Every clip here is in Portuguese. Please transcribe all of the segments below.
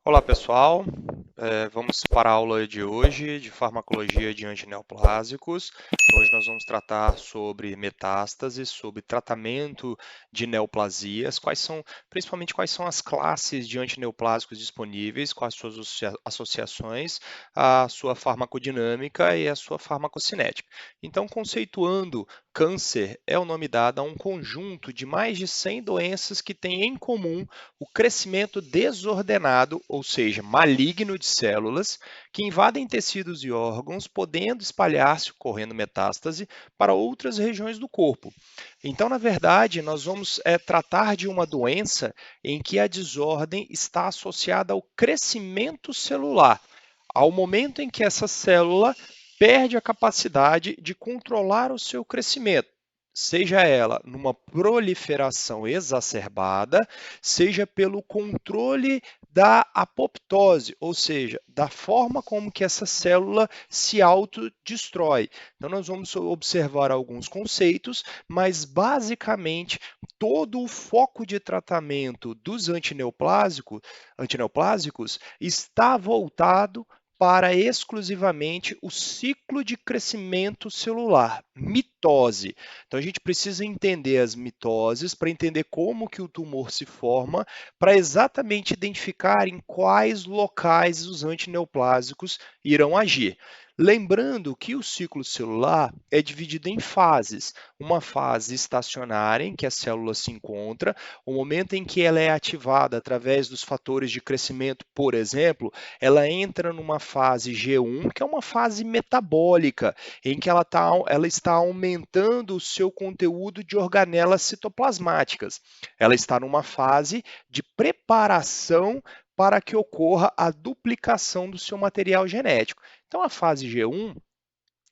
Olá pessoal, vamos para a aula de hoje de farmacologia de antineoplásicos. Hoje nós vamos tratar sobre metástases, sobre tratamento de neoplasias, principalmente quais são as classes de antineoplásicos disponíveis, quais suas associações, a sua farmacodinâmica e a sua farmacocinética. Então, conceituando, câncer é o nome dado a um conjunto de mais de 100 doenças que têm em comum o crescimento desordenado, ou seja, maligno de células, que invadem tecidos e órgãos, podendo espalhar-se, ocorrendo metástase, para outras regiões do corpo. Então, na verdade, nós vamos tratar de uma doença em que a desordem está associada ao crescimento celular, ao momento em que essa célula perde a capacidade de controlar o seu crescimento, seja ela numa proliferação exacerbada, seja pelo controle da apoptose, ou seja, da forma como que essa célula se autodestrói. Então, nós vamos observar alguns conceitos, mas basicamente todo o foco de tratamento dos antineoplásicos está voltado para exclusivamente o ciclo de crescimento celular, mitose. Então a gente precisa entender as mitoses para entender como que o tumor se forma, para exatamente identificar em quais locais os antineoplásicos irão agir. Lembrando que o ciclo celular é dividido em fases. Uma fase estacionária, em que a célula se encontra, o momento em que ela é ativada através dos fatores de crescimento, por exemplo, ela entra numa fase G1, que é uma fase metabólica, em que ela está aumentando o seu conteúdo de organelas citoplasmáticas. Ela está numa fase de preparação para que ocorra a duplicação do seu material genético. Então, a fase G1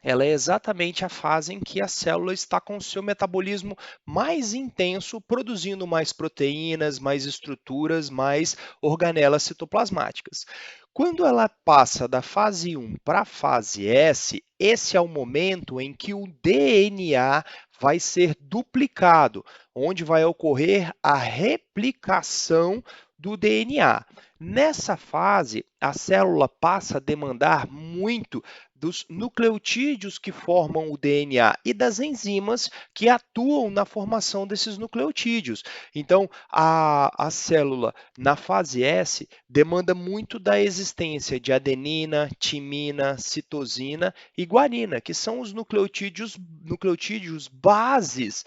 ela é exatamente a fase em que a célula está com o seu metabolismo mais intenso, produzindo mais proteínas, mais estruturas, mais organelas citoplasmáticas. Quando ela passa da fase 1 para a fase S, esse é o momento em que o DNA vai ser duplicado, onde vai ocorrer a replicação do DNA. Nessa fase, a célula passa a demandar muito dos nucleotídeos que formam o DNA e das enzimas que atuam na formação desses nucleotídeos. Então, a célula, na fase S, demanda muito da existência de adenina, timina, citosina e guanina, que são os nucleotídeos bases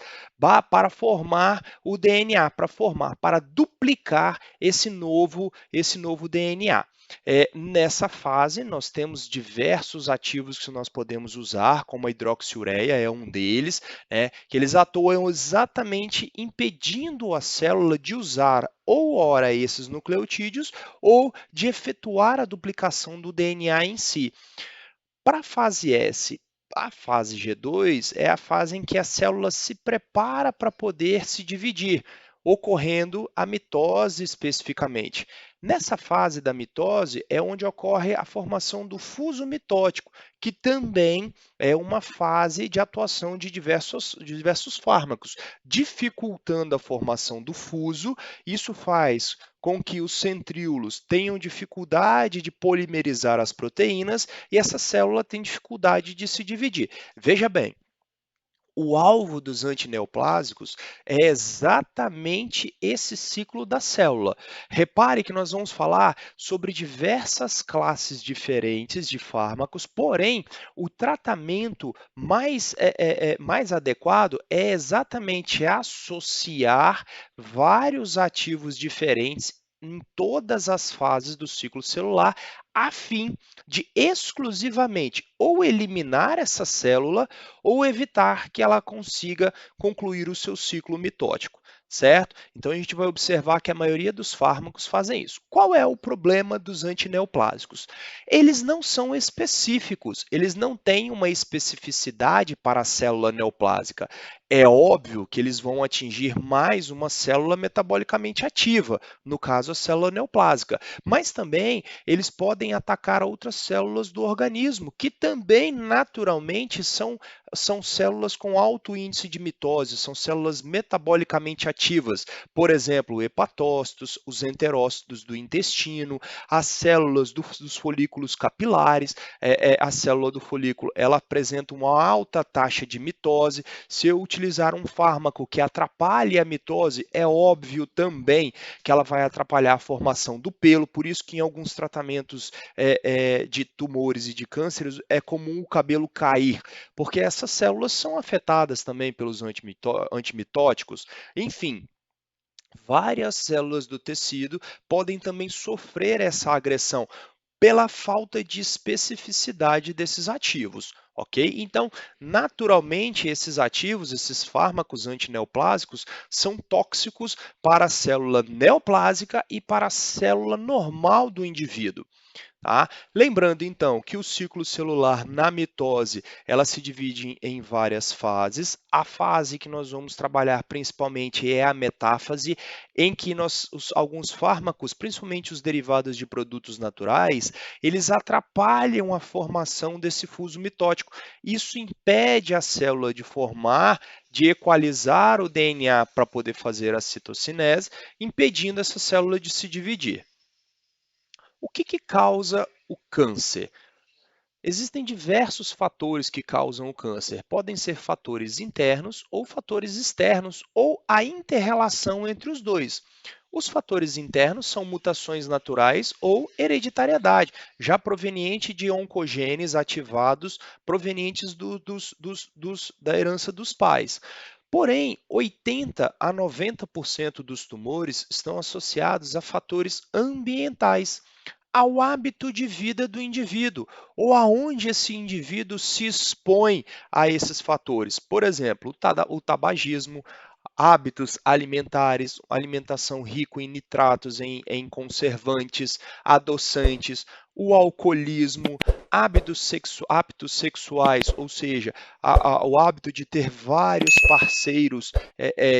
para formar o DNA, para duplicar esse novo DNA. Nessa fase, nós temos diversos ativos que nós podemos usar, como a hidroxiureia é um deles, né, que eles atuam exatamente impedindo a célula de usar ou ora esses nucleotídeos ou de efetuar a duplicação do DNA em si. Para a fase S, a fase G2 é a fase em que a célula se prepara para poder se dividir, ocorrendo a mitose especificamente. Nessa fase da mitose é onde ocorre a formação do fuso mitótico, que também é uma fase de atuação de diversos fármacos, dificultando a formação do fuso. Isso faz com que os centríolos tenham dificuldade de polimerizar as proteínas e essa célula tem dificuldade de se dividir. Veja bem, o alvo dos antineoplásicos é exatamente esse ciclo da célula. Repare que nós vamos falar sobre diversas classes diferentes de fármacos, porém, o tratamento mais adequado é exatamente associar vários ativos diferentes em todas as fases do ciclo celular, a fim de exclusivamente ou eliminar essa célula ou evitar que ela consiga concluir o seu ciclo mitótico, certo? Então a gente vai observar que a maioria dos fármacos fazem isso. Qual é o problema dos antineoplásicos? Eles não são específicos, eles não têm uma especificidade para a célula neoplásica. É óbvio que eles vão atingir mais uma célula metabolicamente ativa, no caso a célula neoplásica, mas também eles podem atacar outras células do organismo, que também naturalmente são células com alto índice de mitose, são células metabolicamente ativas, por exemplo, hepatócitos, os enterócitos do intestino, as células dos folículos capilares, a célula do folículo, ela apresenta uma alta taxa de mitose. Se eu utilizar um fármaco que atrapalhe a mitose, é óbvio também que ela vai atrapalhar a formação do pelo, por isso que em alguns tratamentos de tumores e de cânceres é comum o cabelo cair, porque essas células são afetadas também pelos antimitóticos. Enfim, várias células do tecido podem também sofrer essa agressão pela falta de especificidade desses ativos, ok? Então, naturalmente, esses ativos, esses fármacos antineoplásicos, são tóxicos para a célula neoplásica e para a célula normal do indivíduo. Tá? Lembrando então que o ciclo celular na mitose ela se divide em várias fases. A fase que nós vamos trabalhar principalmente é a metáfase, em que alguns fármacos, principalmente os derivados de produtos naturais, eles atrapalham a formação desse fuso mitótico. Isso impede a célula de formar, de equalizar o DNA para poder fazer a citocinese, impedindo essa célula de se dividir. O que causa o câncer? Existem diversos fatores que causam o câncer. Podem ser fatores internos ou fatores externos, ou a interrelação entre os dois. Os fatores internos são mutações naturais ou hereditariedade, já proveniente de oncogenes ativados provenientes da herança dos pais. Porém, 80 a 90% dos tumores estão associados a fatores ambientais, ao hábito de vida do indivíduo, ou aonde esse indivíduo se expõe a esses fatores. Por exemplo, o tabagismo, hábitos alimentares, alimentação rica em nitratos, em conservantes, adoçantes, o alcoolismo, hábitos sexuais, ou seja, o hábito de ter vários parceiros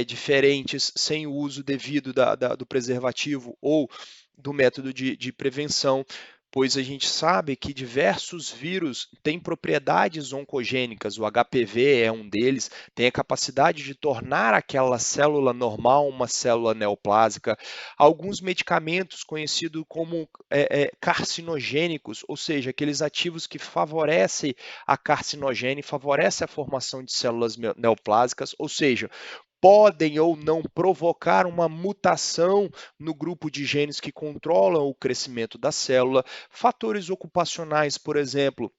diferentes sem o uso devido do preservativo ou do método de prevenção, pois a gente sabe que diversos vírus têm propriedades oncogênicas, o HPV é um deles, tem a capacidade de tornar aquela célula normal uma célula neoplásica. Alguns medicamentos conhecidos como carcinogênicos, ou seja, aqueles ativos que favorecem a carcinogênese, favorecem a formação de células neoplásicas, ou seja, podem ou não provocar uma mutação no grupo de genes que controlam o crescimento da célula. Fatores ocupacionais, por exemplo,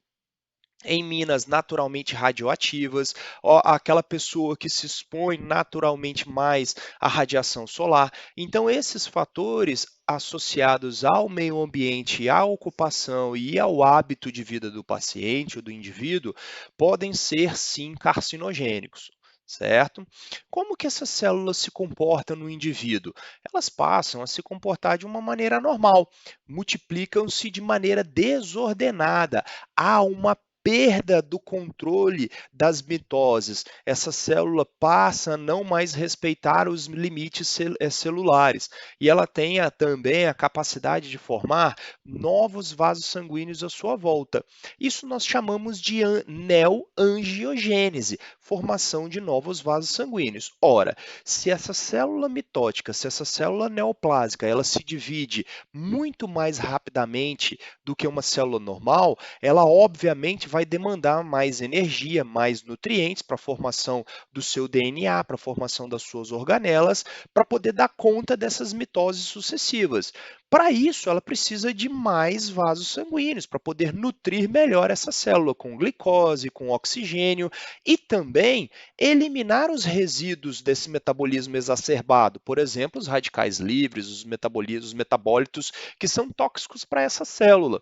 em minas naturalmente radioativas, aquela pessoa que se expõe naturalmente mais à radiação solar. Então, esses fatores associados ao meio ambiente, à ocupação e ao hábito de vida do paciente ou do indivíduo podem ser sim carcinogênicos. Certo? Como que essas células se comportam no indivíduo? Elas passam a se comportar de uma maneira normal, multiplicam-se de maneira desordenada, há uma perda do controle das mitoses. Essa célula passa a não mais respeitar os limites celulares e ela tem também a capacidade de formar novos vasos sanguíneos à sua volta. Isso nós chamamos de neoangiogênese, formação de novos vasos sanguíneos. Ora, se essa célula mitótica, se essa célula neoplásica, ela se divide muito mais rapidamente do que uma célula normal, ela obviamente vai demandar mais energia, mais nutrientes para a formação do seu DNA, para a formação das suas organelas, para poder dar conta dessas mitoses sucessivas. Para isso, ela precisa de mais vasos sanguíneos para poder nutrir melhor essa célula com glicose, com oxigênio e também eliminar os resíduos desse metabolismo exacerbado, por exemplo, os radicais livres, os metabólitos que são tóxicos para essa célula.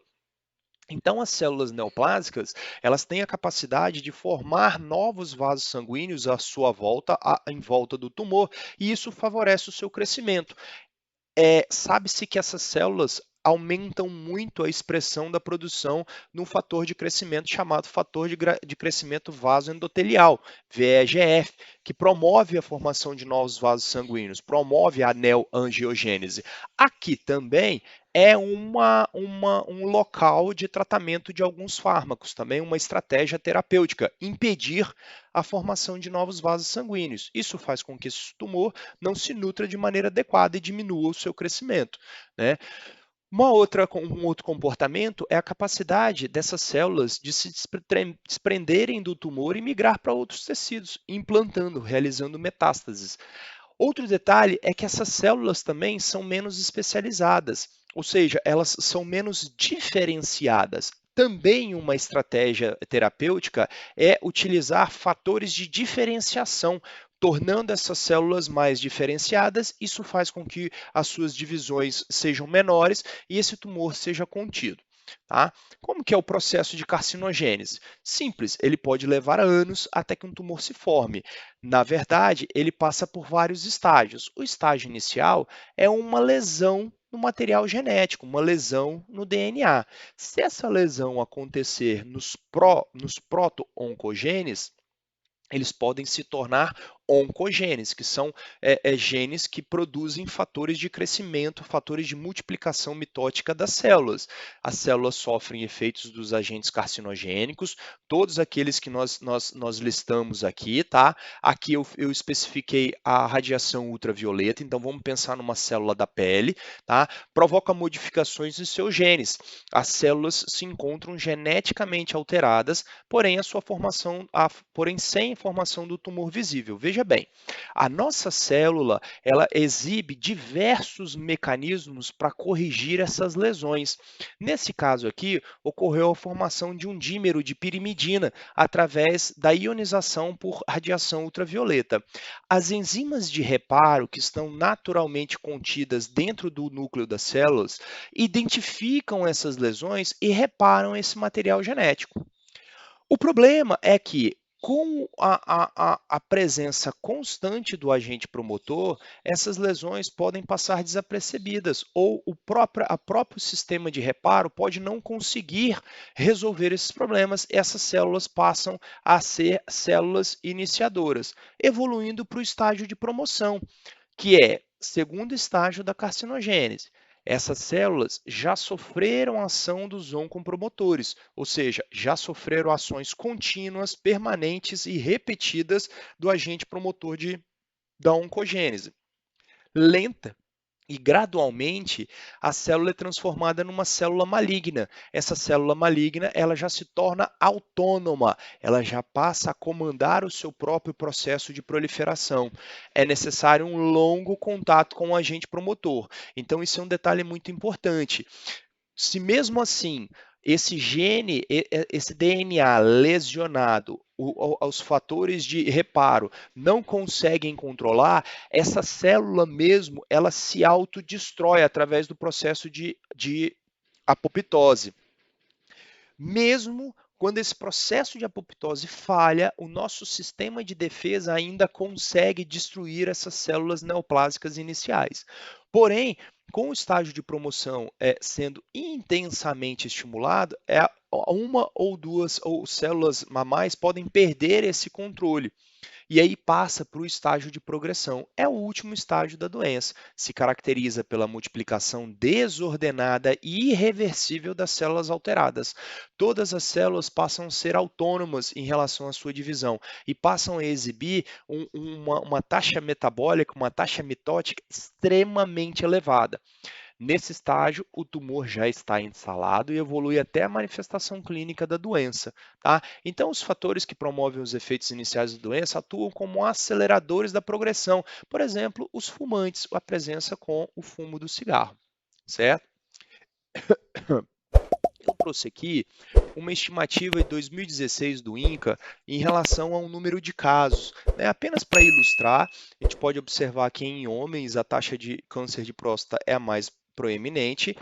Então, as células neoplásicas, elas têm a capacidade de formar novos vasos sanguíneos à sua volta, em volta do tumor, e isso favorece o seu crescimento. Sabe-se que essas células aumentam muito a expressão da produção de um fator de crescimento chamado fator de crescimento vasoendotelial, VEGF, que promove a formação de novos vasos sanguíneos, promove a neoangiogênese. Aqui também é um local de tratamento de alguns fármacos, também uma estratégia terapêutica, impedir a formação de novos vasos sanguíneos. Isso faz com que esse tumor não se nutra de maneira adequada e diminua o seu crescimento, né? Um outro comportamento é a capacidade dessas células de se desprenderem do tumor e migrar para outros tecidos, implantando, realizando metástases. Outro detalhe é que essas células também são menos especializadas, ou seja, elas são menos diferenciadas. Também uma estratégia terapêutica é utilizar fatores de diferenciação, tornando essas células mais diferenciadas. Isso faz com que as suas divisões sejam menores e esse tumor seja contido. Tá? Como que é o processo de carcinogênese? Simples, ele pode levar anos até que um tumor se forme. Na verdade, ele passa por vários estágios. O estágio inicial é uma lesão no material genético, uma lesão no DNA. Se essa lesão acontecer nos proto-oncogenes, eles podem se tornar oncogenes, que são genes que produzem fatores de crescimento, fatores de multiplicação mitótica das células. As células sofrem efeitos dos agentes carcinogênicos, todos aqueles que nós listamos aqui, tá? Aqui eu especifiquei a radiação ultravioleta, então vamos pensar numa célula da pele, tá? Provoca modificações em seus genes. As células se encontram geneticamente alteradas, porém sem a formação do tumor visível. Veja bem, a nossa célula, ela exibe diversos mecanismos para corrigir essas lesões. Nesse caso aqui, ocorreu a formação de um dímero de pirimidina através da ionização por radiação ultravioleta. As enzimas de reparo, que estão naturalmente contidas dentro do núcleo das células, identificam essas lesões e reparam esse material genético. O problema é que, com a presença constante do agente promotor, essas lesões podem passar desapercebidas ou o próprio sistema de reparo pode não conseguir resolver esses problemas. Essas células passam a ser células iniciadoras, evoluindo para o estágio de promoção, que é segundo estágio da carcinogênese. Essas células já sofreram a ação dos oncopromotores, ou seja, já sofreram ações contínuas, permanentes e repetidas do agente promotor da oncogênese. Lenta e gradualmente a célula é transformada numa célula maligna. Essa célula maligna, ela já se torna autônoma, ela já passa a comandar o seu próprio processo de proliferação. É necessário um longo contato com o agente promotor. Então isso é um detalhe muito importante. Se mesmo assim esse gene, esse DNA lesionado, os fatores de reparo não conseguem controlar, essa célula mesmo, ela se autodestrói através do processo de apoptose. Mesmo quando esse processo de apoptose falha, o nosso sistema de defesa ainda consegue destruir essas células neoplásicas iniciais. Porém, com o estágio de promoção sendo intensamente estimulado, uma ou duas células mamais podem perder esse controle. E aí passa para o estágio de progressão. É o último estágio da doença. Se caracteriza pela multiplicação desordenada e irreversível das células alteradas. Todas as células passam a ser autônomas em relação à sua divisão e passam a exibir uma taxa metabólica, uma taxa mitótica extremamente elevada. Nesse estágio, o tumor já está instalado e evolui até a manifestação clínica da doença. Tá? Então, os fatores que promovem os efeitos iniciais da doença atuam como aceleradores da progressão. Por exemplo, os fumantes, a presença com o fumo do cigarro. Certo? Eu trouxe aqui uma estimativa de 2016 do INCA em relação ao número de casos. Apenas para ilustrar, a gente pode observar que em homens a taxa de câncer de próstata é a mais proeminente,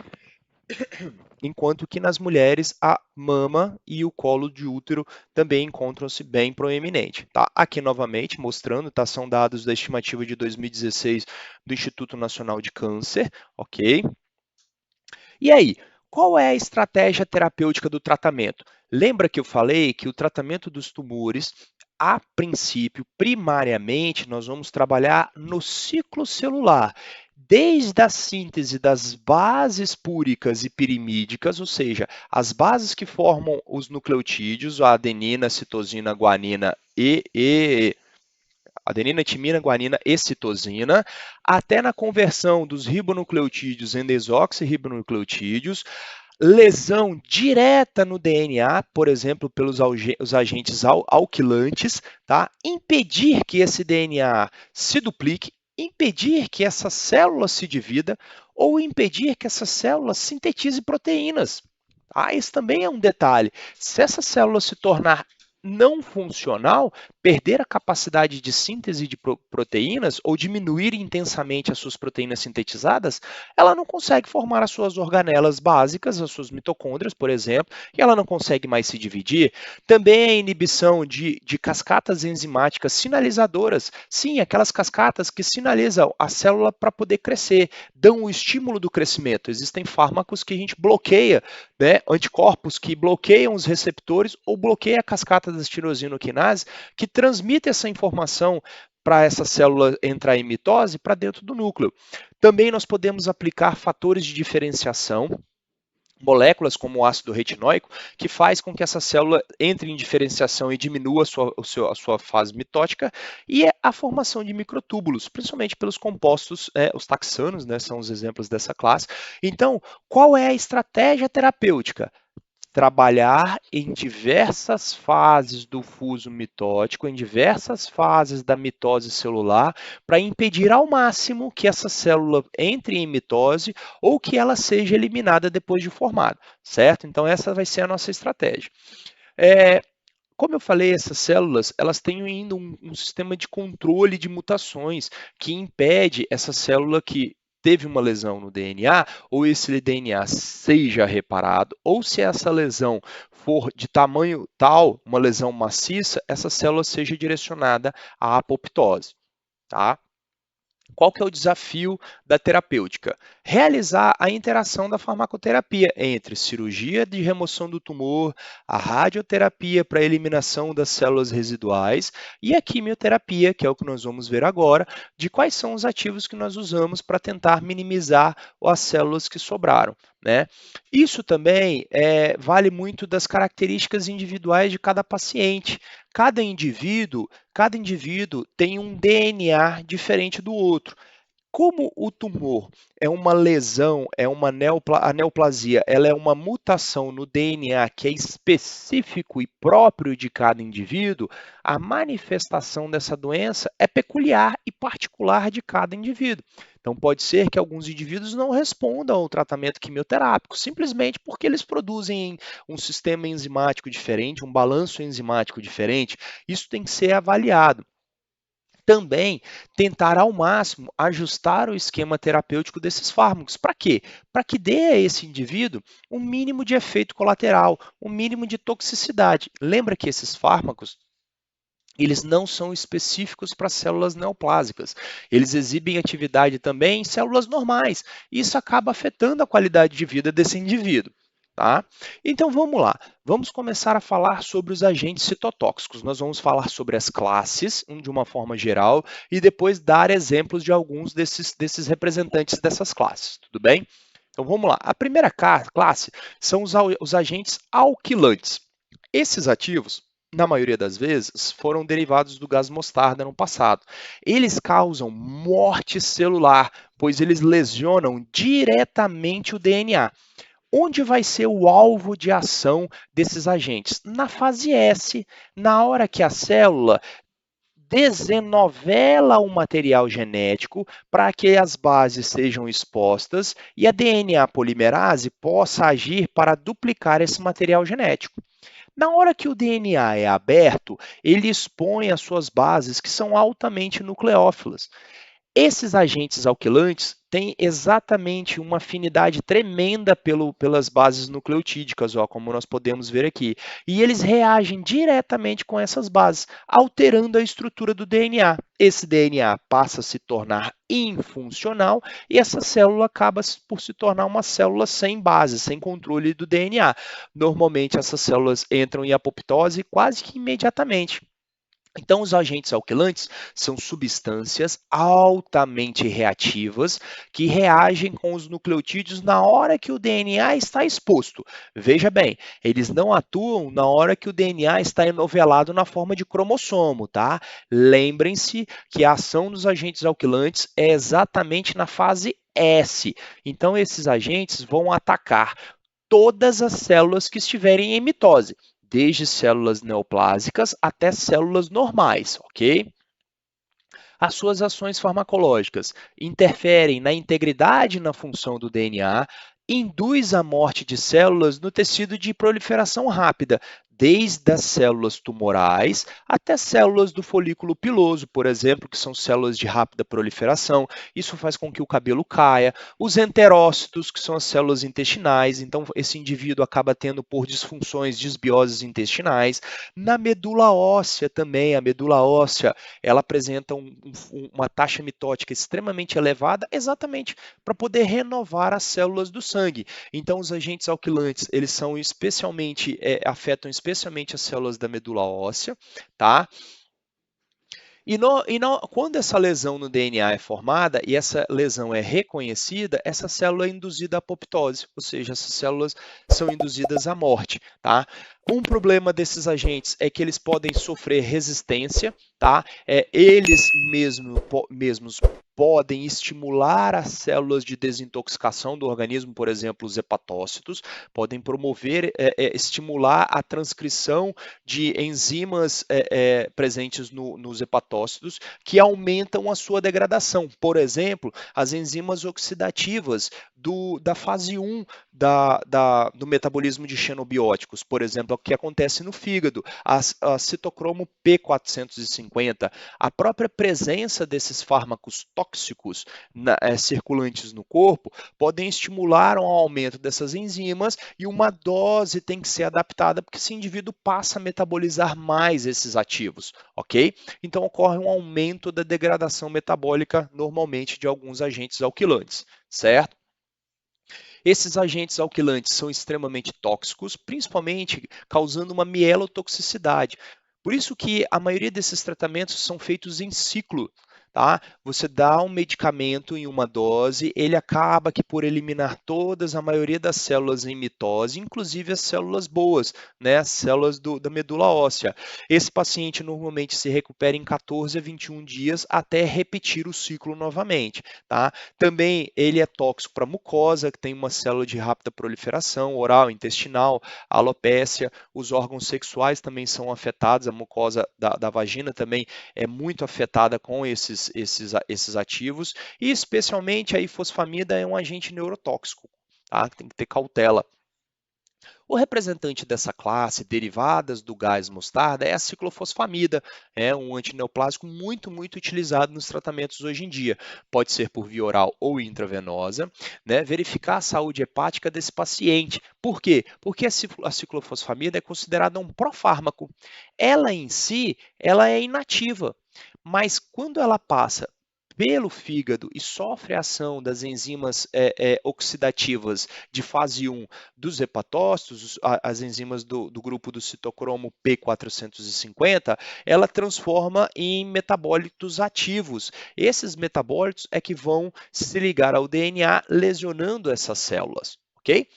enquanto que nas mulheres a mama e o colo de útero também encontram-se bem proeminentes. Tá? Aqui novamente mostrando, tá? São dados da estimativa de 2016 do Instituto Nacional de Câncer, ok? E aí, qual é a estratégia terapêutica do tratamento? Lembra que eu falei que o tratamento dos tumores, a princípio, primariamente, nós vamos trabalhar no ciclo celular, desde a síntese das bases púricas e pirimídicas, ou seja, as bases que formam os nucleotídeos, a adenina, citosina, guanina e adenina, timina, guanina e citosina, até na conversão dos ribonucleotídeos em desoxirribonucleotídeos, lesão direta no DNA, por exemplo, pelos os agentes alquilantes, tá? Impedir que esse DNA se duplique, impedir que essa célula se divida ou impedir que essa célula sintetize proteínas. Ah, esse também é um detalhe. Se essa célula se tornar não funcional, perder a capacidade de síntese de proteínas ou diminuir intensamente as suas proteínas sintetizadas, ela não consegue formar as suas organelas básicas, as suas mitocôndrias, por exemplo, e ela não consegue mais se dividir. Também a inibição de cascatas enzimáticas sinalizadoras. Sim, aquelas cascatas que sinalizam a célula para poder crescer, dão o estímulo do crescimento. Existem fármacos que a gente bloqueia, né, anticorpos que bloqueiam os receptores ou bloqueia a cascata das tirosinoquinase, que transmite essa informação para essa célula entrar em mitose para dentro do núcleo. Também nós podemos aplicar fatores de diferenciação, moléculas como o ácido retinóico, que faz com que essa célula entre em diferenciação e diminua a sua fase mitótica, e a formação de microtúbulos, principalmente pelos compostos, os taxanos, né, são os exemplos dessa classe. Então, qual é a estratégia terapêutica? Trabalhar em diversas fases do fuso mitótico, em diversas fases da mitose celular, para impedir ao máximo que essa célula entre em mitose ou que ela seja eliminada depois de formada, certo? Então essa vai ser a nossa estratégia. Como eu falei, essas células elas têm ainda um sistema de controle de mutações que impede essa célula que teve uma lesão no DNA, ou esse DNA seja reparado, ou se essa lesão for de tamanho tal, uma lesão maciça, essa célula seja direcionada à apoptose, tá? Qual que é o desafio da terapêutica? Realizar a interação da farmacoterapia entre cirurgia de remoção do tumor, a radioterapia para eliminação das células residuais e a quimioterapia, que é o que nós vamos ver agora, de quais são os ativos que nós usamos para tentar minimizar as células que sobraram, né? Isso também vale muito das características individuais de cada paciente. Cada indivíduo tem um DNA diferente do outro. Como o tumor é uma lesão, a neoplasia, ela é uma mutação no DNA que é específico e próprio de cada indivíduo, a manifestação dessa doença é peculiar e particular de cada indivíduo. Então, pode ser que alguns indivíduos não respondam ao tratamento quimioterápico, simplesmente porque eles produzem um sistema enzimático diferente, um balanço enzimático diferente. Isso tem que ser avaliado. Também tentar ao máximo ajustar o esquema terapêutico desses fármacos. Para quê? Para que dê a esse indivíduo um mínimo de efeito colateral, um mínimo de toxicidade. Lembra que esses fármacos eles não são específicos para células neoplásicas. Eles exibem atividade também em células normais. Isso acaba afetando a qualidade de vida desse indivíduo. Tá? Então vamos lá, vamos começar a falar sobre os agentes citotóxicos. Nós vamos falar sobre as classes, de uma forma geral, e depois dar exemplos de alguns desses representantes dessas classes, tudo bem? Então vamos lá, a primeira classe são os agentes alquilantes. Esses ativos, na maioria das vezes, foram derivados do gás mostarda no passado. Eles causam morte celular, pois eles lesionam diretamente o DNA. Onde vai ser o alvo de ação desses agentes? Na fase S, na hora que a célula desenovela o material genético para que as bases sejam expostas e a DNA polimerase possa agir para duplicar esse material genético. Na hora que o DNA é aberto, ele expõe as suas bases que são altamente nucleófilas. Esses agentes alquilantes têm exatamente uma afinidade tremenda pelas bases nucleotídicas, ó, como nós podemos ver aqui. E eles reagem diretamente com essas bases, alterando a estrutura do DNA. Esse DNA passa a se tornar infuncional e essa célula acaba por se tornar uma célula sem base, sem controle do DNA. Normalmente, essas células entram em apoptose quase que imediatamente. Então, os agentes alquilantes são substâncias altamente reativas que reagem com os nucleotídeos na hora que o DNA está exposto. Veja bem, eles não atuam na hora que o DNA está enovelado na forma de cromossomo, tá? Lembrem-se que a ação dos agentes alquilantes é exatamente na fase S. Então, esses agentes vão atacar todas as células que estiverem em mitose, desde células neoplásicas até células normais, ok? As suas ações farmacológicas interferem na integridade e na função do DNA, induz a morte de células no tecido de proliferação rápida, desde as células tumorais até células do folículo piloso, por exemplo, que são células de rápida proliferação. Isso faz com que o cabelo caia. Os enterócitos, que são as células intestinais, então esse indivíduo acaba tendo por disfunções, desbioses intestinais. Na medula óssea também, a medula óssea, ela apresenta uma taxa mitótica extremamente elevada, exatamente para poder renovar as células do sangue. Então, os agentes alquilantes, eles são especialmente, afetam especialmente as células da medula óssea, tá? Quando essa lesão no DNA é formada e essa lesão é reconhecida, essa célula é induzida à apoptose, ou seja, essas células são induzidas à morte, tá? Um problema desses agentes é que eles podem sofrer resistência, tá? Eles mesmos podem estimular as células de desintoxicação do organismo, por exemplo, os hepatócitos, podem promover, estimular a transcrição de enzimas presentes nos hepatócitos que aumentam a sua degradação. Por exemplo, as enzimas oxidativas da fase 1 do metabolismo de xenobióticos, por exemplo, o que acontece no fígado, a citocromo P450, a própria presença desses fármacos tóxicos circulantes no corpo podem estimular um aumento dessas enzimas e uma dose tem que ser adaptada porque esse indivíduo passa a metabolizar mais esses ativos, ok? Então ocorre um aumento da degradação metabólica normalmente de alguns agentes alquilantes, certo? Esses agentes alquilantes são extremamente tóxicos, principalmente causando uma mielotoxicidade. Por isso que a maioria desses tratamentos são feitos em ciclo, tá? Você dá um medicamento em uma dose, ele acaba que por eliminar a maioria das células em mitose, inclusive as células boas, né? As células da medula óssea. Esse paciente normalmente se recupera em 14 a 21 dias até repetir o ciclo novamente, tá? Também ele é tóxico para a mucosa, que tem uma célula de rápida proliferação, oral, intestinal, alopécia. Os órgãos sexuais também são afetados, a mucosa da vagina também é muito afetada com esses ativos, e especialmente a ifosfamida é um agente neurotóxico, tá? Tem que ter cautela. O representante dessa classe, derivadas do gás mostarda, é a ciclofosfamida, é um antineoplásico muito utilizado nos tratamentos hoje em dia. Pode ser por via oral ou intravenosa, né? Verificar a saúde hepática desse paciente. Por quê? Porque a ciclofosfamida é considerada um profármaco. Ela em si, ela é inativa, mas quando ela passa pelo fígado e sofre a ação das enzimas oxidativas de fase 1 dos hepatócitos, as enzimas do grupo do citocromo P450, ela transforma em metabólitos ativos. Esses metabólitos é que vão se ligar ao DNA, lesionando essas células, ok?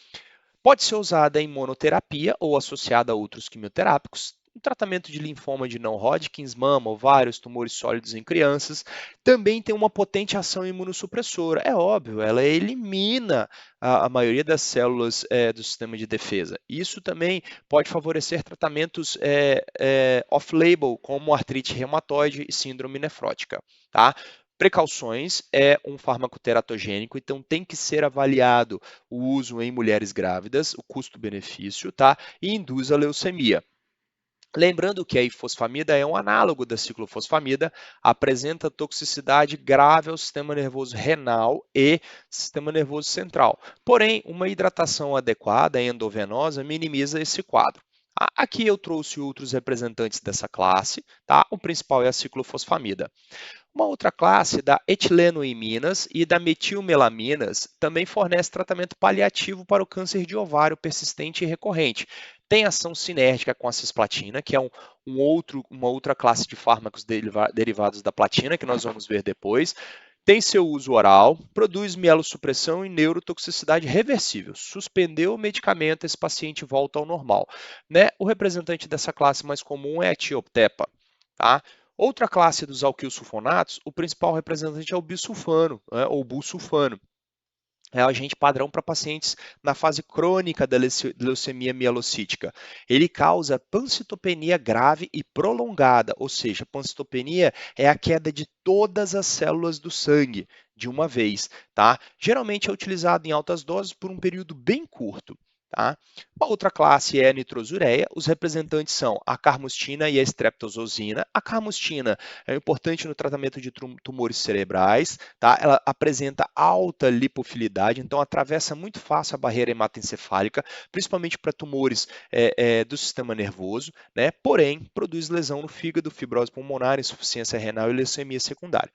Pode ser usada em monoterapia ou associada a outros quimioterápicos. O tratamento de linfoma de não-Hodgkin, mama, ovários, tumores sólidos em crianças, também tem uma potente ação imunossupressora. É óbvio, ela elimina a maioria das células do sistema de defesa. Isso também pode favorecer tratamentos off-label, como artrite reumatoide e síndrome nefrótica, tá? Precauções, é um fármaco teratogênico, então tem que ser avaliado o uso em mulheres grávidas, o custo-benefício, tá? E induz a leucemia. Lembrando que a ifosfamida é um análogo da ciclofosfamida, apresenta toxicidade grave ao sistema nervoso renal e sistema nervoso central. Porém, uma hidratação adequada endovenosa minimiza esse quadro. Aqui eu trouxe outros representantes dessa classe, tá? O principal é a ciclofosfamida. Uma outra classe da etilenoiminas e da metilmelaminas também fornece tratamento paliativo para o câncer de ovário persistente e recorrente. Tem ação sinérgica com a cisplatina, que é uma outra classe de fármacos derivados da platina, que nós vamos ver depois. Tem seu uso oral, produz mielossupressão e neurotoxicidade reversível. Suspendeu o medicamento, esse paciente volta ao normal. Né? O representante dessa classe mais comum é a tioptepa. Tá? Outra classe dos alquilsulfonatos, o principal representante é o bisulfano, né, ou busulfano. É o agente padrão para pacientes na fase crônica da leucemia mielocítica. Ele causa pancitopenia grave e prolongada, ou seja, pancitopenia é a queda de todas as células do sangue de uma vez, tá? Geralmente é utilizado em altas doses por um período bem curto. Tá? Uma outra classe é a nitrosureia. Os representantes são a carmustina e a streptozosina. A carmustina é importante no tratamento de tumores cerebrais. Tá? Ela apresenta alta lipofilidade, então atravessa muito fácil a barreira hematoencefálica, principalmente para tumores do sistema nervoso, né? Porém, produz lesão no fígado, fibrose pulmonar, insuficiência renal e leucemia secundária.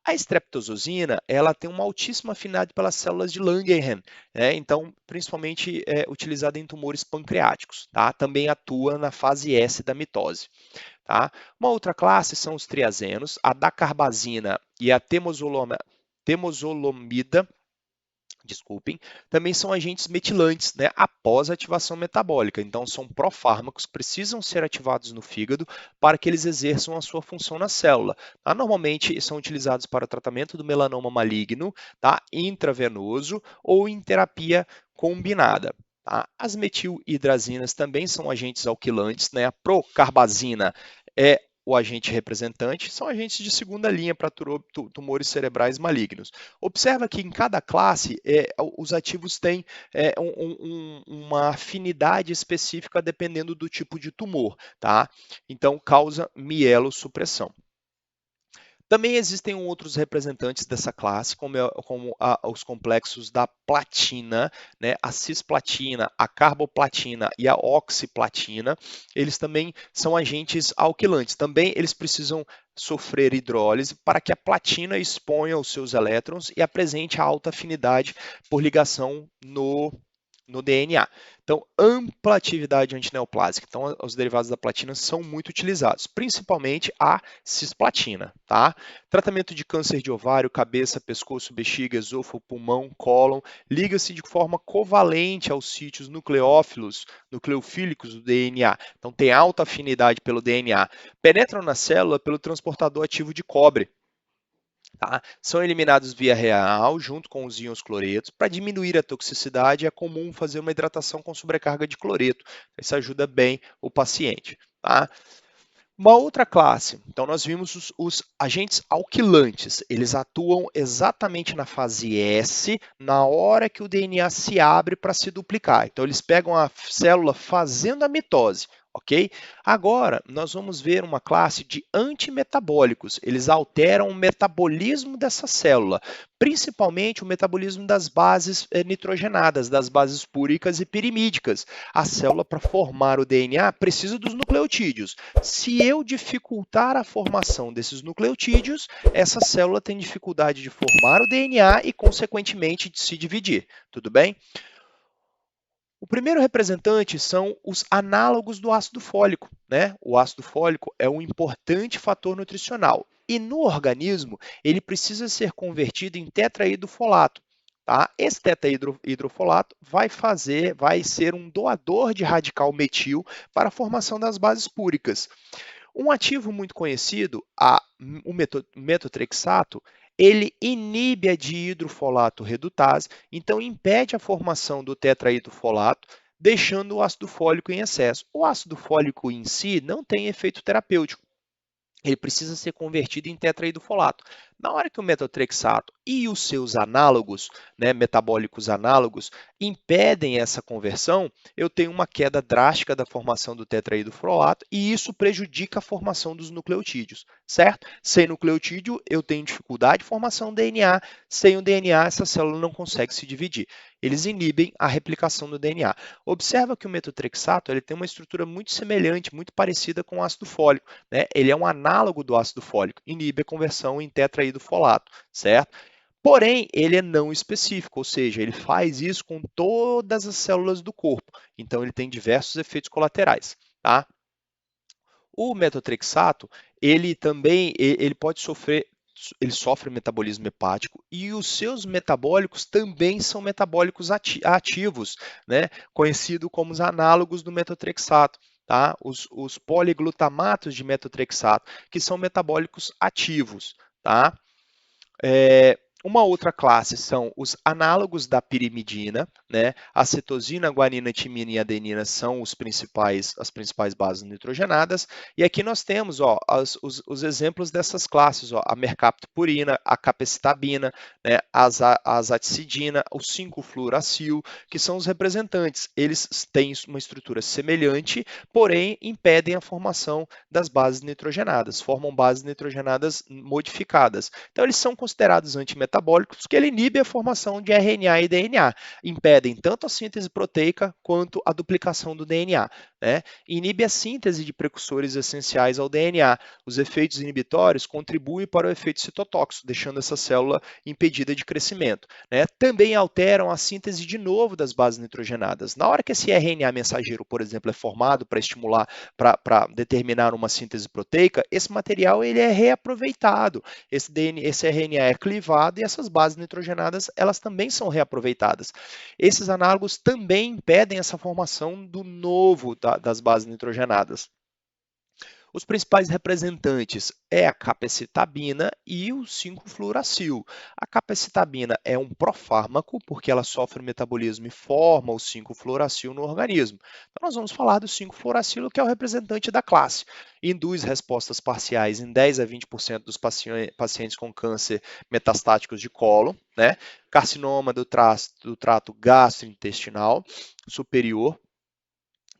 A streptozosina, ela tem uma altíssima afinidade pelas células de Langerhans, né? Então, principalmente utilizada em tumores pancreáticos, tá? Também atua na fase S da mitose. Tá? Uma outra classe são os triazenos, a dacarbazina e a temozolomida, desculpem, também são agentes metilantes, né, após a ativação metabólica. Então, são profármacos que precisam ser ativados no fígado para que eles exerçam a sua função na célula. Tá? Normalmente, são utilizados para o tratamento do melanoma maligno, tá? Intravenoso ou em terapia combinada. Tá? As metilhidrazinas também são agentes alquilantes, né? A procarbazina é o agente representante, são agentes de segunda linha para tumores cerebrais malignos. Observa que em cada classe os ativos têm uma afinidade específica dependendo do tipo de tumor, tá? Então causa mielossupressão. Também existem outros representantes dessa classe, como os complexos da platina, né, a cisplatina, a carboplatina e a oxiplatina. Eles também são agentes alquilantes. Também eles precisam sofrer hidrólise para que a platina exponha os seus elétrons e apresente a alta afinidade por ligação no DNA. Então, ampla atividade antineoplásica. Então, os derivados da platina são muito utilizados, principalmente a cisplatina, tá? Tratamento de câncer de ovário, cabeça, pescoço, bexiga, esôfago, pulmão, cólon, liga-se de forma covalente aos sítios nucleofílicos do DNA. Então, tem alta afinidade pelo DNA. Penetram na célula pelo transportador ativo de cobre. Tá? São eliminados via renal, junto com os íons cloretos. Para diminuir a toxicidade, é comum fazer uma hidratação com sobrecarga de cloreto. Isso ajuda bem o paciente. Tá? Uma outra classe, então nós vimos os agentes alquilantes, eles atuam exatamente na fase S, na hora que o DNA se abre para se duplicar. Então eles pegam a célula fazendo a mitose. Ok? Agora, nós vamos ver uma classe de antimetabólicos. Eles alteram o metabolismo dessa célula, principalmente o metabolismo das bases nitrogenadas, das bases púricas e pirimídicas. A célula, para formar o DNA, precisa dos nucleotídeos. Se eu dificultar a formação desses nucleotídeos, essa célula tem dificuldade de formar o DNA e, consequentemente, de se dividir. Tudo bem? O primeiro representante são os análogos do ácido fólico, né? O ácido fólico é um importante fator nutricional e no organismo ele precisa ser convertido em tetraidrofolato. Tá? Esse tetraidrofolato vai ser um doador de radical metil para a formação das bases púricas. Um ativo muito conhecido, o metotrexato, ele inibe a dihidrofolato redutase, então impede a formação do tetraidrofolato, deixando o ácido fólico em excesso. O ácido fólico em si não tem efeito terapêutico. Ele precisa ser convertido em tetraidrofolato. Na hora que o metotrexato e os seus análogos, né, metabólicos análogos, impedem essa conversão, eu tenho uma queda drástica da formação do tetraidrofolato e isso prejudica a formação dos nucleotídeos, certo? Sem nucleotídeo, eu tenho dificuldade de formação do DNA, sem o DNA, essa célula não consegue se dividir. Eles inibem a replicação do DNA. Observa que o metotrexato ele tem uma estrutura muito semelhante, muito parecida com o ácido fólico, né? Ele é um análogo do ácido fólico, inibe a conversão em tetraidrofolato, certo? Porém, ele é não específico, ou seja, ele faz isso com todas as células do corpo. Então, ele tem diversos efeitos colaterais, tá? O metotrexato, ele também ele pode sofrer, ele sofre metabolismo hepático e os seus metabólicos também são metabólicos ativos, né? Conhecido como os análogos do metotrexato. Tá? Os poliglutamatos de metotrexato, que são metabólicos ativos. Tá? Uma outra classe são os análogos da pirimidina, né? Acetosina, guanina, timina e adenina são as principais bases nitrogenadas. E aqui nós temos ó, os exemplos dessas classes, ó, a mercaptopurina, a capecitabina, né? A azatircidina, o 5-fluoracil, que são os representantes. Eles têm uma estrutura semelhante, porém impedem a formação das bases nitrogenadas, formam bases nitrogenadas modificadas. Então, eles são considerados antimetabólicos porque ele inibe a formação de RNA e DNA, impedem tanto a síntese proteica quanto a duplicação do DNA. Né? Inibe a síntese de precursores essenciais ao DNA. Os efeitos inibitórios contribuem para o efeito citotóxico, deixando essa célula impedida de crescimento. Né? Também alteram a síntese de novo das bases nitrogenadas. Na hora que esse RNA mensageiro, por exemplo, é formado para estimular, para determinar uma síntese proteica, esse material ele é reaproveitado. Esse RNA é clivado e essas bases nitrogenadas elas também são reaproveitadas. Esses análogos também impedem essa formação do novo das bases nitrogenadas. Os principais representantes é a capecitabina e o 5-fluoracil. A capecitabina é um profármaco, porque ela sofre metabolismo e forma o 5-fluoracil no organismo. Então, nós vamos falar do 5-fluoracil, que é o representante da classe. Induz respostas parciais em 10 a 20% dos pacientes com câncer metastáticos de cólon, né? Carcinoma do trato gastrointestinal superior,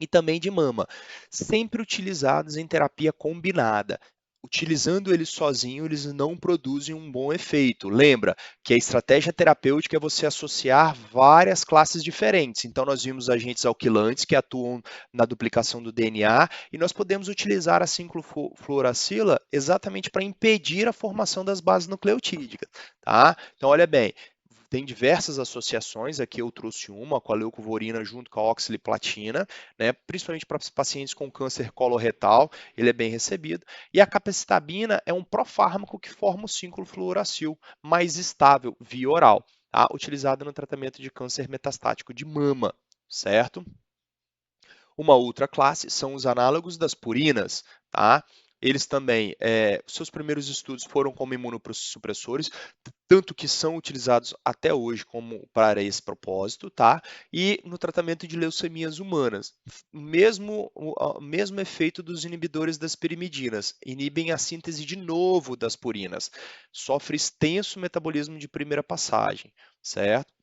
e também de mama, sempre utilizados em terapia combinada. Utilizando eles sozinhos, eles não produzem um bom efeito. Lembra que a estratégia terapêutica é você associar várias classes diferentes. Então, nós vimos agentes alquilantes que atuam na duplicação do DNA e nós podemos utilizar a 5-fluoracila exatamente para impedir a formação das bases nucleotídicas. Tá? Então, olha bem, tem diversas associações, aqui eu trouxe uma com a leucovorina junto com a oxaliplatina, né, principalmente para pacientes com câncer coloretal, ele é bem recebido. E a capecitabina é um profármaco que forma o 5-fluoracil mais estável via oral, tá? Utilizado no tratamento de câncer metastático de mama, certo? Uma outra classe são os análogos das purinas, tá? Eles também, seus primeiros estudos foram como imunossupressores, tanto que são utilizados até hoje como para esse propósito, tá? E no tratamento de leucemias humanas, o mesmo efeito dos inibidores das pirimidinas, inibem a síntese de novo das purinas, sofre extenso metabolismo de primeira passagem, certo?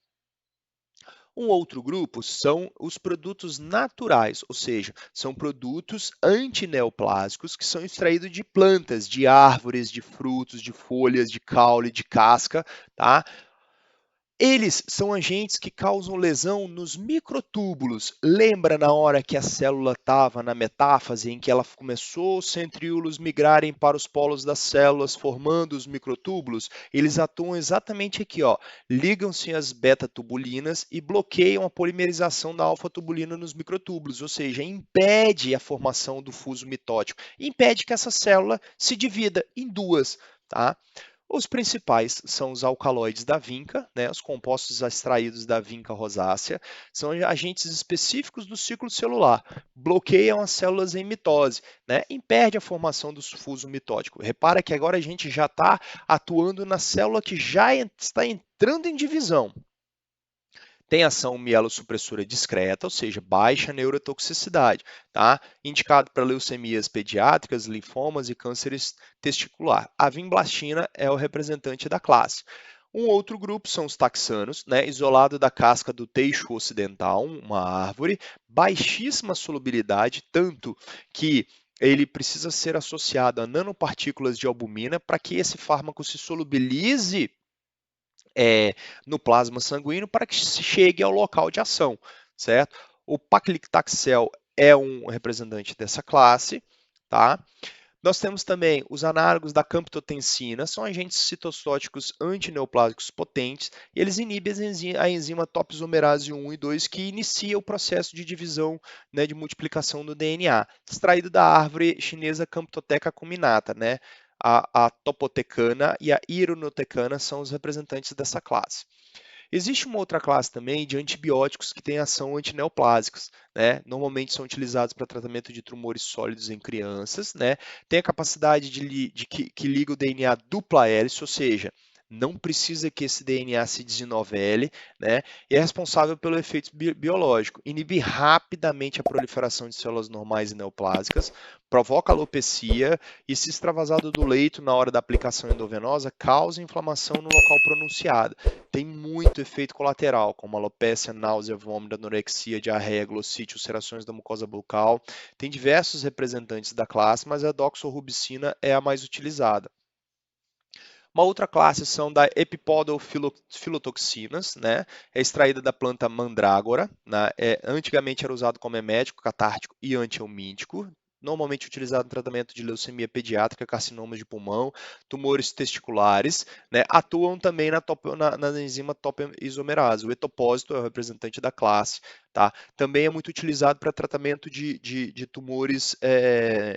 Um outro grupo são os produtos naturais, ou seja, são produtos antineoplásicos que são extraídos de plantas, de árvores, de frutos, de folhas, de caule, de casca, tá? Eles são agentes que causam lesão nos microtúbulos. Lembra na hora que a célula estava na metáfase, em que ela começou os centríolos migrarem para os polos das células, formando os microtúbulos? Eles atuam exatamente aqui, ó. Ligam-se às beta-tubulinas e bloqueiam a polimerização da alfa-tubulina nos microtúbulos, ou seja, impede a formação do fuso mitótico, impede que essa célula se divida em duas, tá? Os principais são os alcaloides da vinca, né, os compostos extraídos da vinca rosácea, são agentes específicos do ciclo celular, bloqueiam as células em mitose, né, impede a formação do fuso mitótico. Repara que agora a gente já está atuando na célula que já está entrando em divisão. Tem ação mielossupressora discreta, ou seja, baixa neurotoxicidade, tá? Indicado para leucemias pediátricas, linfomas e cânceres testicular. A vinblastina é o representante da classe. Um outro grupo são os taxanos, né, isolado da casca do teixo ocidental, uma árvore, baixíssima solubilidade, tanto que ele precisa ser associado a nanopartículas de albumina para que esse fármaco se solubilize no plasma sanguíneo para que se chegue ao local de ação, certo? O paclitaxel é um representante dessa classe, tá? Nós temos também os análogos da camptotensina, são agentes citostóticos antineoplásicos potentes, e eles inibem a enzima topoisomerase 1 e 2, que inicia o processo de divisão, né, de multiplicação do DNA, extraído da árvore chinesa Camptotheca acuminata, né? A topotecana e a ironotecana são os representantes dessa classe. Existe uma outra classe também de antibióticos que têm ação antineoplásicas, né? Normalmente são utilizados para tratamento de tumores sólidos em crianças, né? Tem a capacidade que liga o DNA dupla hélice, ou seja, não precisa que esse DNA se desenovele, né? E é responsável pelo efeito biológico. Inibe rapidamente a proliferação de células normais e neoplásicas, provoca alopecia e, se extravasado do leito na hora da aplicação endovenosa, causa inflamação no local pronunciado. Tem muito efeito colateral, como alopecia, náusea, vômito, anorexia, diarreia, glossite, ulcerações da mucosa bucal. Tem diversos representantes da classe, mas a doxorubicina é a mais utilizada. Uma outra classe são da epipodophylotoxinas, né? É extraída da planta mandrágora, né? Antigamente era usado como emético, catártico e antihelmíntico, normalmente utilizado no tratamento de leucemia pediátrica, carcinomas de pulmão, tumores testiculares, né? Atuam também na enzima topoisomerase. O etopósito é o representante da classe, tá? Também é muito utilizado para tratamento de tumores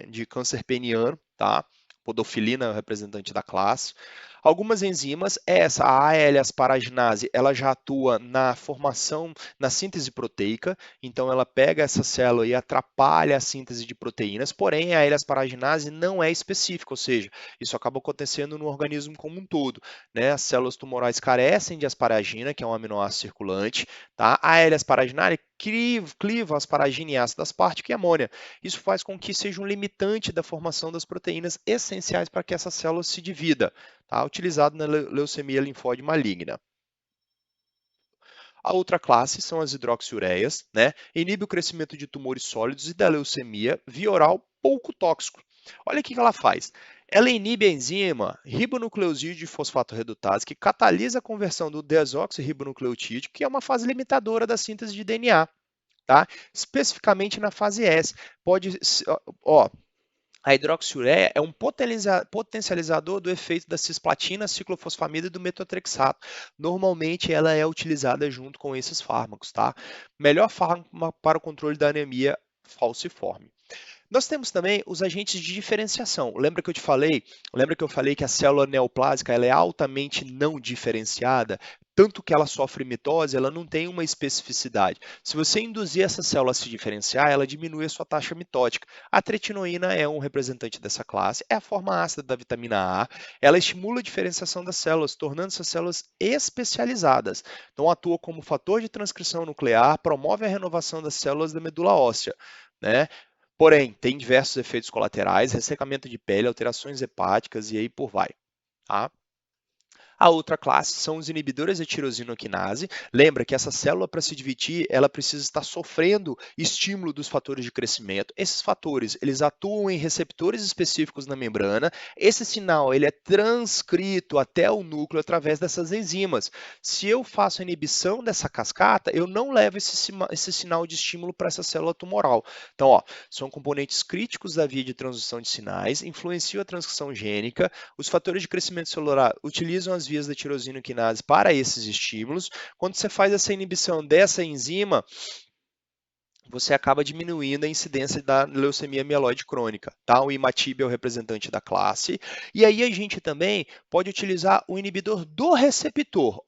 de câncer peniano, tá? Podofilina é o representante da classe. Algumas enzimas, a AL-asparaginase, ela já atua na formação, na síntese proteica, então ela pega essa célula e atrapalha a síntese de proteínas, porém a AL-asparaginase não é específica, ou seja, isso acaba acontecendo no organismo como um todo, né? As células tumorais carecem de asparagina, que é um aminoácido circulante, tá? A AL-asparaginase cliva a asparagina em ácido aspartico e amônia. Isso faz com que seja um limitante da formação das proteínas essenciais para que essa célula se divida, tá? Utilizado na leucemia linfóide maligna. A outra classe são as hidroxiureias, né? Inibe o crescimento de tumores sólidos e da leucemia via oral pouco tóxico. Olha o que ela faz. Ela inibe a enzima ribonucleosídeo de fosfato redutase, que catalisa a conversão do desoxirribonucleotídeo, que é uma fase limitadora da síntese de DNA, tá? Especificamente na fase S. A hidroxiureia é um potencializador do efeito da cisplatina, ciclofosfamida e do metotrexato. Normalmente ela é utilizada junto com esses fármacos, tá? Melhor fármaco para o controle da anemia falciforme. Nós temos também os agentes de diferenciação. Lembra que eu falei que a célula neoplásica ela é altamente não diferenciada, tanto que ela sofre mitose, ela não tem uma especificidade. Se você induzir essa célula a se diferenciar, ela diminui a sua taxa mitótica. A tretinoína é um representante dessa classe, é a forma ácida da vitamina A, ela estimula a diferenciação das células, tornando essas células especializadas. Então atua como fator de transcrição nuclear, promove a renovação das células da medula óssea, né? Porém, tem diversos efeitos colaterais, ressecamento de pele, alterações hepáticas e aí por vai, tá? A outra classe são os inibidores da tirosinoquinase. Lembra que essa célula, para se dividir, ela precisa estar sofrendo estímulo dos fatores de crescimento. Esses fatores, eles atuam em receptores específicos na membrana. Esse sinal, ele é transcrito até o núcleo através dessas enzimas. Se eu faço a inibição dessa cascata, eu não levo esse sinal de estímulo para essa célula tumoral. Então, são componentes críticos da via de transdução de sinais, influenciam a transcrição gênica. Os fatores de crescimento celular utilizam as vias da tirosinoquinase para esses estímulos. Quando você faz essa inibição dessa enzima, você acaba diminuindo a incidência da leucemia mieloide crônica, tá? O imatinib é o representante da classe. E aí a gente também pode utilizar o inibidor do receptor.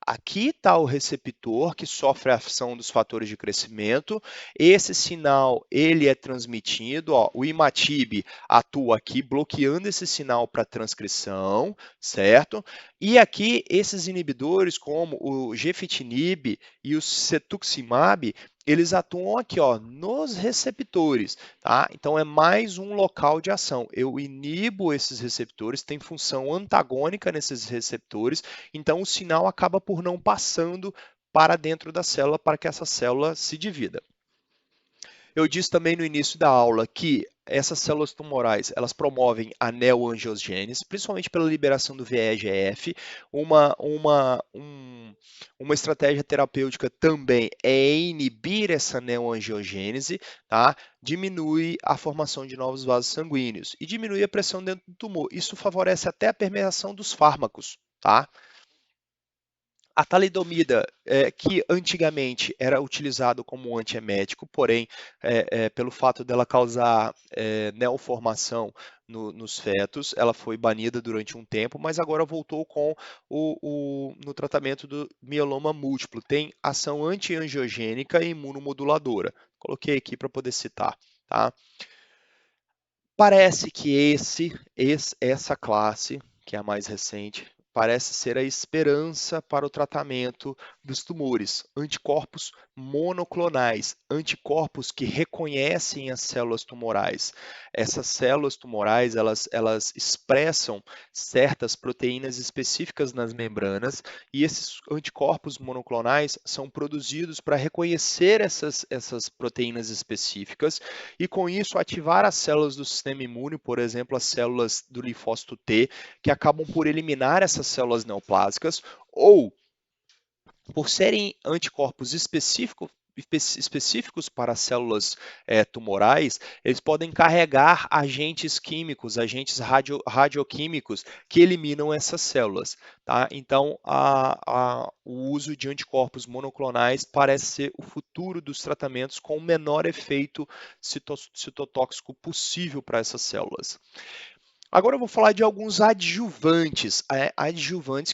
aqui está o receptor que sofre a ação dos fatores de crescimento, esse sinal ele é transmitido, ó, o imatinib atua aqui bloqueando esse sinal para transcrição, certo? E aqui esses inibidores como o gefitinib e o cetuximab, eles atuam aqui, ó, nos receptores, tá? Então é mais um local de ação. Eu inibo esses receptores, tem função antagônica nesses receptores, então o sinal acaba por não passando para dentro da célula para que essa célula se divida. Eu disse também no início da aula que essas células tumorais, elas promovem a neoangiogênese, principalmente pela liberação do VEGF. Uma estratégia terapêutica também é inibir essa neoangiogênese, tá? Diminui a formação de novos vasos sanguíneos e diminui a pressão dentro do tumor. Isso favorece até a permeação dos fármacos, tá? A talidomida, que antigamente era utilizado como antiemético, porém, pelo fato dela causar neoformação nos fetos, ela foi banida durante um tempo, mas agora voltou no tratamento do mieloma múltiplo. Tem ação antiangiogênica e imunomoduladora. Coloquei aqui para poder citar, tá? Parece que essa classe, que é a mais recente, parece ser a esperança para o tratamento dos tumores. Anticorpos monoclonais, anticorpos que reconhecem as células tumorais. Essas células tumorais, elas expressam certas proteínas específicas nas membranas e esses anticorpos monoclonais são produzidos para reconhecer essas proteínas específicas e com isso ativar as células do sistema imune, por exemplo, as células do linfócito T, que acabam por eliminar essas células neoplásicas, ou por serem anticorpos específicos para células tumorais, eles podem carregar agentes químicos, agentes radioquímicos que eliminam essas células. Tá? Então, o uso de anticorpos monoclonais parece ser o futuro dos tratamentos com o menor efeito citotóxico possível para essas células. Agora eu vou falar de alguns adjuvantes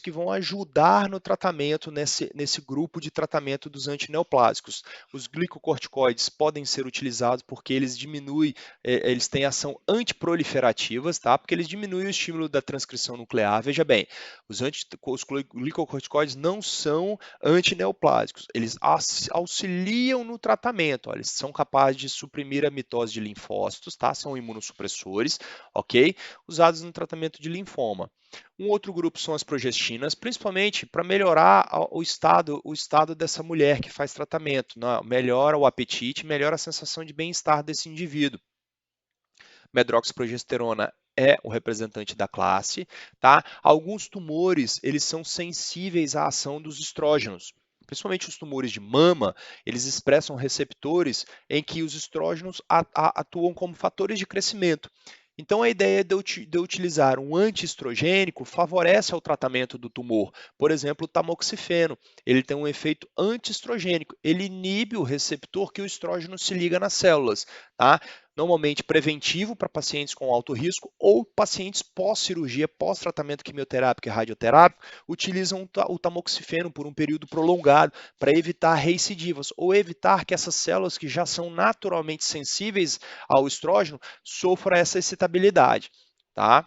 que vão ajudar no tratamento, nesse grupo de tratamento dos antineoplásicos. Os glicocorticoides podem ser utilizados porque eles eles têm ação antiproliferativas, tá? Porque eles diminuem o estímulo da transcrição nuclear. Veja bem, os glicocorticoides não são antineoplásicos, eles auxiliam no tratamento, ó, eles são capazes de suprimir a mitose de linfócitos, tá? São imunossupressores, ok? Usados no tratamento de linfoma. Um outro grupo são as progestinas, principalmente para melhorar o estado dessa mulher que faz tratamento, né? Melhora o apetite, melhora a sensação de bem-estar desse indivíduo. Medroxiprogesterona é o representante da classe, tá? Alguns tumores, eles são sensíveis à ação dos estrógenos. Principalmente os tumores de mama, eles expressam receptores em que os estrógenos atuam como fatores de crescimento. Então, a ideia de eu utilizar um antiestrogênico favorece ao tratamento do tumor. Por exemplo, o tamoxifeno, ele tem um efeito antiestrogênico, ele inibe o receptor que o estrógeno se liga nas células, tá? Normalmente preventivo para pacientes com alto risco ou pacientes pós-cirurgia, pós-tratamento quimioterápico e radioterápico, utilizam o tamoxifeno por um período prolongado para evitar recidivas ou evitar que essas células que já são naturalmente sensíveis ao estrógeno sofram essa excitabilidade, tá?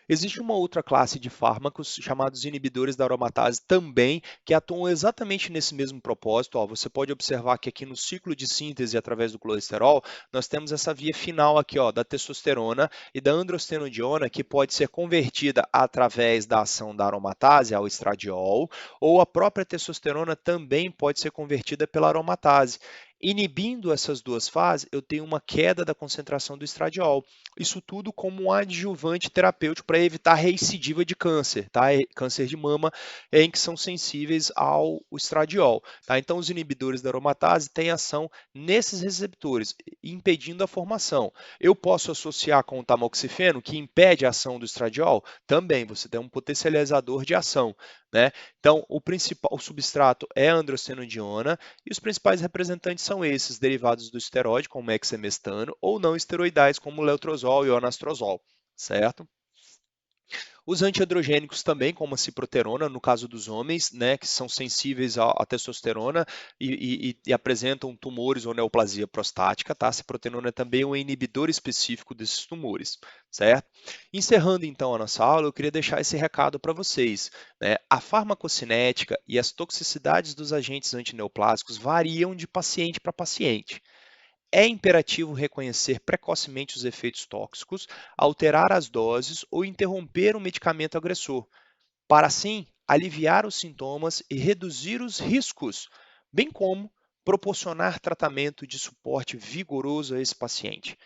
Existe uma outra classe de fármacos chamados inibidores da aromatase também, que atuam exatamente nesse mesmo propósito. Ó, você pode observar que aqui no ciclo de síntese através do colesterol, nós temos essa via final aqui, ó, da testosterona e da androstenodiona, que pode ser convertida através da ação da aromatase ao estradiol, ou a própria testosterona também pode ser convertida pela aromatase. Inibindo essas duas fases, eu tenho uma queda da concentração do estradiol. Isso tudo como um adjuvante terapêutico para evitar recidiva de câncer, tá? Câncer de mama em que são sensíveis ao estradiol, tá? Então, os inibidores da aromatase têm ação nesses receptores, impedindo a formação. Eu posso associar com o tamoxifeno, que impede a ação do estradiol? Também, você tem um potencializador de ação, né? Então, o substrato é a androstenodiona e os principais representantes são esses, derivados do esteroide, como o exemestano, ou não esteroidais, como o letrozol e o anastrozol, certo? Os antiandrogênicos também, como a ciproterona, no caso dos homens, né, que são sensíveis à testosterona e apresentam tumores ou neoplasia prostática, tá? A ciproterona é também um inibidor específico desses tumores, certo? Encerrando então a nossa aula, eu queria deixar esse recado para vocês, né? A farmacocinética e as toxicidades dos agentes antineoplásicos variam de paciente para paciente. É imperativo reconhecer precocemente os efeitos tóxicos, alterar as doses ou interromper o medicamento agressor, para assim aliviar os sintomas e reduzir os riscos, bem como proporcionar tratamento de suporte vigoroso a esse paciente.